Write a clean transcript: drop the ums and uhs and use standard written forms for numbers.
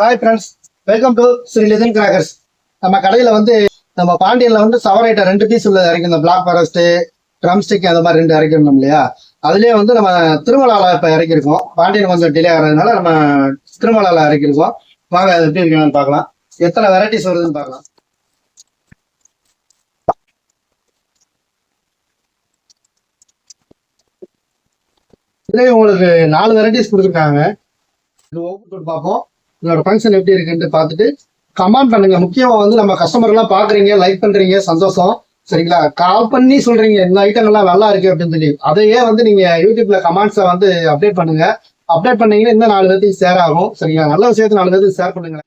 Hi friends, welcome to Sri Lithan crackers. நம்ம கடையில் நம்ம பாண்டியனில் சவர் ஐட்டம் 2 பீஸ் உள்ள இறக்கணும். பிளாக் ஃபாரஸ்ட்டு, ட்ரம் ஸ்டிக் அந்த மாதிரி 2 இறக்கணும் இல்லையா? அதுலேயே நம்ம திருமலாவில் இப்போ இறக்கிருக்கோம். பாண்டியன் கொஞ்சம் டிலே ஆகிறதுனால நம்ம திருமலாவில் இறக்கிருக்கோம். வாங்க அது எப்படி இருக்கணும்னு பார்க்கலாம். எத்தனை வெரைட்டிஸ் வருதுன்னு பார்க்கலாம். இதுலேயே உங்களுக்கு 4 வெரைட்டிஸ் கொடுத்துருக்காங்க. இது ஓப்பன் போட்டு பார்ப்போம். இதோட ஃபங்க்ஷன் எப்படி இருக்குன்னு பார்த்துட்டு கமெண்ட் பண்ணுங்க. முக்கியமா நம்ம கஸ்டமர் எல்லாம் பாக்குறீங்க, லைக் பண்றீங்க, சந்தோஷம். சரிங்களா? கால் பண்ணி சொல்றீங்க இந்த ஐட்டங்கள்லாம் நல்லா இருக்கு அப்படின்னு சொல்லி அதையே நீங்க யூடியூப்ல கமெண்ட்ஸை அப்டேட் பண்ணுங்க. அப்டேட் பண்ணீங்கன்னா இன்னும் 4 பேருக்கு ஷேர் ஆகும். சரிங்களா? நல்ல விஷயத்தை 4 பேருக்கு ஷேர் பண்ணுங்க.